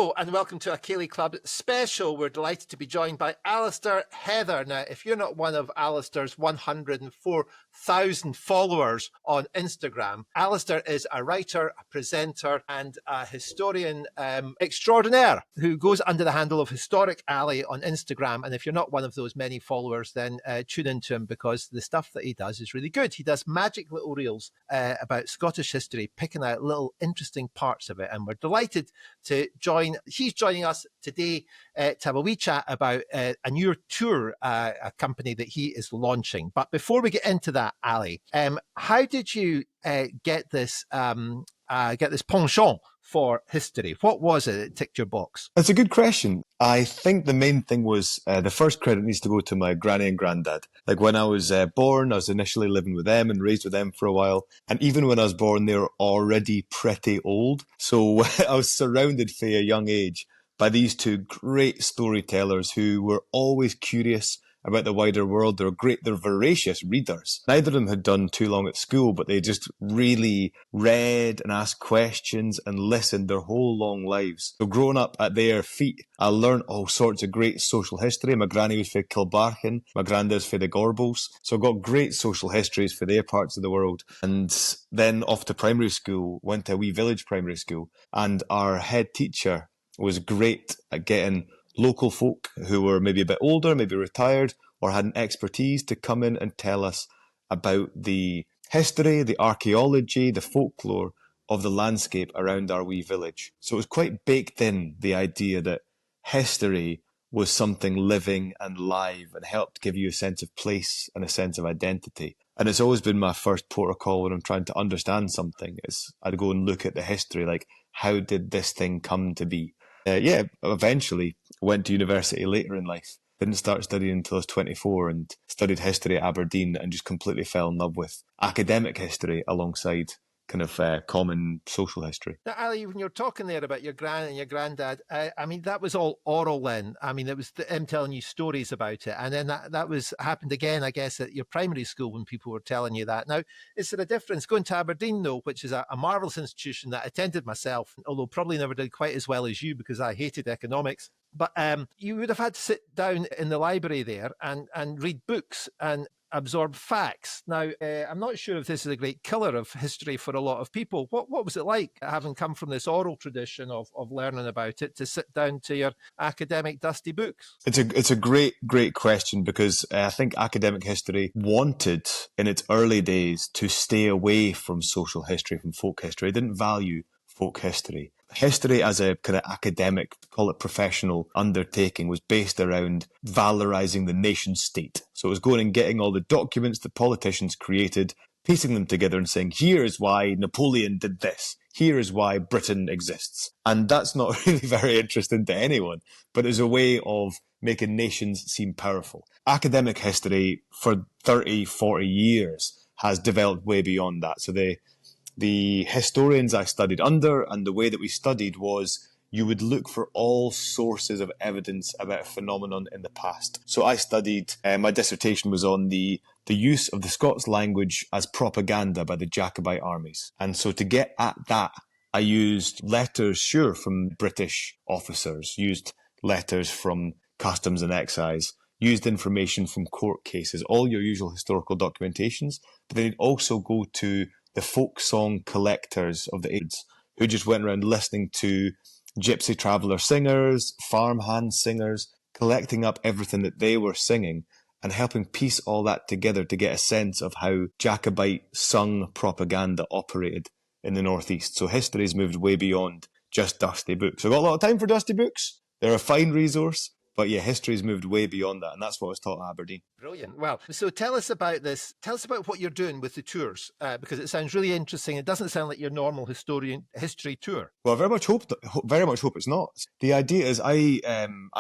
Hello and welcome to A.K.A Club special. We're delighted to be joined by Alistair Heather. Now, if you're not one of Alistair's 104,000 followers on Instagram, Alistair is a writer, a presenter and a historian extraordinaire who goes under the handle of Historic Ally on Instagram. And if you're not one of those many followers, then tune into him because the stuff that he does is really good. He does magic little reels about Scottish history, picking out little interesting parts of it. And we're delighted to he's joining us today to have a wee chat about a new tour, a company that he is launching. But before we get into that, Ali, how did you get this penchant for history? What was it that ticked your box? That's a good question. I think the main thing was the first credit needs to go to my granny and granddad. Like when I was born, I was initially living with them and raised with them for a while. And even when I was born, they were already pretty old. So I was surrounded from a young age by these two great storytellers who were always curious about the wider world. They're voracious readers. Neither of them had done too long at school, but they just really read and asked questions and listened their whole long lives. So growing up at their feet, I learned all sorts of great social history. My granny was for Kilbarchan, my granddad's for the Gorbals. So I got great social histories for their parts of the world. And then off to primary school, went to a wee village primary school, and our head teacher was great at getting local folk who were maybe a bit older, maybe retired, or had an expertise to come in and tell us about the history, the archaeology, the folklore of the landscape around our wee village. So it was quite baked in, the idea that history was something living and live and helped give you a sense of place and a sense of identity. And it's always been my first port of call when I'm trying to understand something, is I'd go and look at the history, like, how did this thing come to be? Eventually went to university later in life. Didn't start studying until I was 24 and studied history at Aberdeen and just completely fell in love with academic history alongside kind of common social history. Now, Ali, when you're talking there about your gran and your granddad, I mean, that was all oral then. I mean, it was him telling you stories about it. And then that happened again, I guess, at your primary school when people were telling you that. Now, is there a difference going to Aberdeen, though, which is a marvellous institution that I attended myself, although probably never did quite as well as you because I hated economics. But you would have had to sit down in the library there and read books and absorb facts. Now, I'm not sure if this is a great killer of history for a lot of people. What was it like, having come from this oral tradition of learning about it, to sit down to your academic dusty books? It's a great question, because I think academic history wanted in its early days to stay away from social history, from folk history. It didn't value folk history. History as a kind of academic, call it professional undertaking, was based around valorising the nation state. So it was going and getting all the documents that politicians created, piecing them together and saying, here is why Napoleon did this. Here is why Britain exists. And that's not really very interesting to anyone, but it's a way of making nations seem powerful. Academic history for 30, 40 years has developed way beyond that. So the historians I studied under, and the way that we studied, was you would look for all sources of evidence about a phenomenon in the past. So I studied, my dissertation was on the use of the Scots language as propaganda by the Jacobite armies. And so to get at that, I used letters, from British officers, used letters from customs and excise, used information from court cases, all your usual historical documentations, but then you'd also go to the folk song collectors of the age, who just went around listening to gypsy traveller singers, farmhand singers, collecting up everything that they were singing and helping piece all that together to get a sense of how Jacobite sung propaganda operated in the Northeast. So history's moved way beyond just dusty books. I've got a lot of time for dusty books. They're a fine resource. But yeah, history's moved way beyond that, and that's what I was taught at Aberdeen. Brilliant. Well, so tell us about this. Tell us about what you're doing with the tours, because it sounds really interesting. It doesn't sound like your normal history tour. Well, I very much hope it's not. The idea is I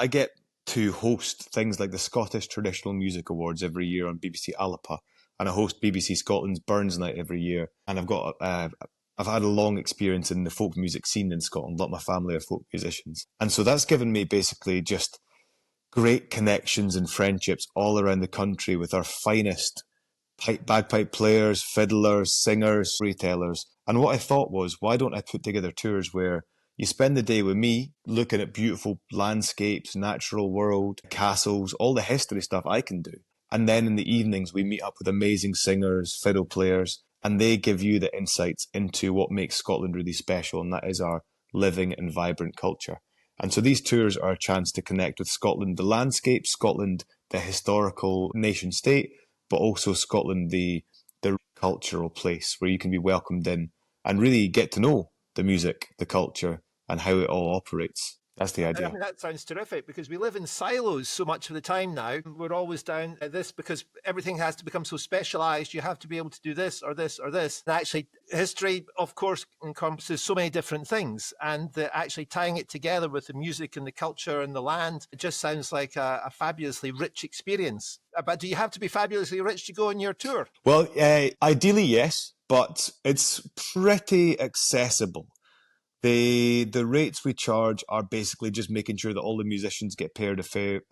get to host things like the Scottish Traditional Music Awards every year on BBC Alapa, and I host BBC Scotland's Burns Night every year. And I've had a long experience in the folk music scene in Scotland. A lot of my family are folk musicians, and so that's given me basically just great connections and friendships all around the country with our finest bagpipe players, fiddlers, singers, storytellers. And what I thought was, why don't I put together tours where You spend the day with me looking at beautiful landscapes, natural world, castles, all the history stuff I can do. And then in the evenings, we meet up with amazing singers, fiddle players, and they give you the insights into what makes Scotland really special, and that is our living and vibrant culture. And so these tours are a chance to connect with Scotland, the landscape, Scotland, the historical nation state, but also Scotland, the cultural place where you can be welcomed in and really get to know the music, the culture, and how it all operates. That's the I idea. mean, that sounds terrific because we live in silos so much of the time now. We're always down at this because everything has to become so specialised. You have to be able to do this or this or this. And actually, history, of course, encompasses so many different things. And actually tying it together with the music and the culture and the land, it just sounds like a fabulously rich experience. But do you have to be fabulously rich to go on your tour? Well, ideally, yes, but it's pretty accessible. The rates we charge are basically just making sure that all the musicians get paid a fair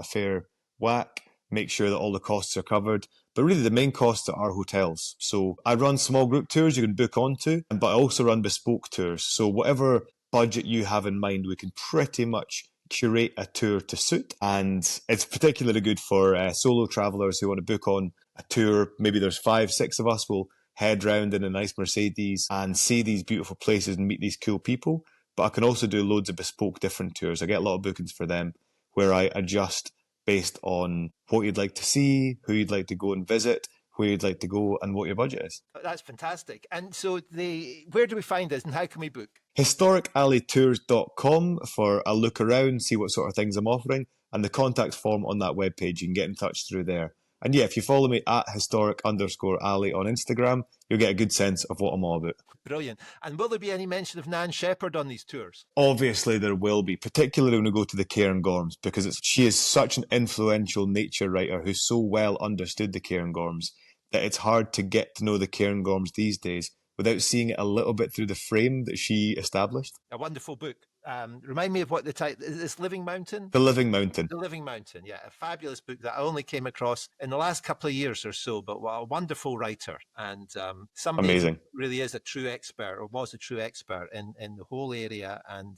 whack, make sure that all the costs are covered. But really, the main costs are hotels. So I run small group tours you can book onto, but I also run bespoke tours. So whatever budget you have in mind, we can pretty much curate a tour to suit. And it's particularly good for solo travelers who want to book on a tour. Maybe there's 5, 6 of us. We'll head round in a nice Mercedes and see these beautiful places and meet these cool people. But I can also do loads of bespoke different tours. I get a lot of bookings for them where I adjust based on what you'd like to see, who you'd like to go and visit, where you'd like to go, and what your budget is. That's fantastic. And so where do we find this and how can we book? HistoricAllyTours.com for a look around, see what sort of things I'm offering, and the contact form on that webpage. You can get in touch through there. And yeah, if you follow me at historic_ally on Instagram, you'll get a good sense of what I'm all about. Brilliant. And will there be any mention of Nan Shepherd on these tours? Obviously, there will be, particularly when we go to the Cairngorms, because she is such an influential nature writer who so well understood the Cairngorms that it's hard to get to know the Cairngorms these days without seeing it a little bit through the frame that she established. A wonderful book. Remind me of what the title is. This Living Mountain? The Living Mountain. The Living Mountain, yeah. A fabulous book that I only came across in the last couple of years or so, but a wonderful writer. And somebody Amazing. who really is a true expert or was a true expert in the whole area and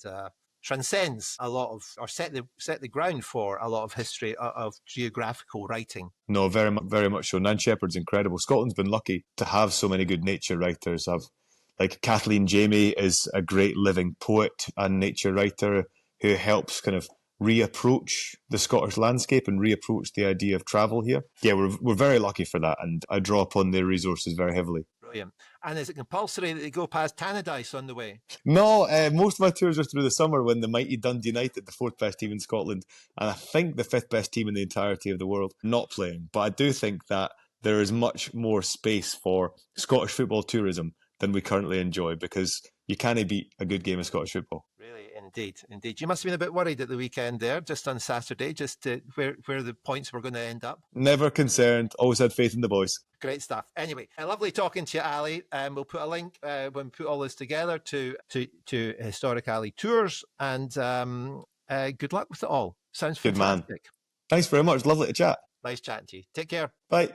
transcends a lot of, or set the ground for a lot of history of geographical writing. No, very much so. Nan Shepherd's incredible. Scotland's been lucky to have so many good nature writers. Like Kathleen Jamie is a great living poet and nature writer who helps kind of reapproach the Scottish landscape and reapproach the idea of travel here. Yeah, we're very lucky for that, and I draw upon their resources very heavily. Brilliant. And is it compulsory that they go past Tannadice on the way? No, most of my tours are through the summer when the mighty Dundee United, the 4th best team in Scotland, and I think the 5th best team in the entirety of the world, not playing. But I do think that there is much more space for Scottish football tourism than we currently enjoy, because you can't beat a good game of Scottish football. Really, indeed. You must have been a bit worried at the weekend there, just on Saturday, just where the points were going to end up. Never concerned. Always had faith in the boys. Great stuff. Anyway, lovely talking to you, Ali. We'll put a link when we put all this together to Historic Ally Tours, and good luck with it all. Sounds fantastic. Good man. Thanks very much. Lovely to chat. Nice chatting to you. Take care. Bye.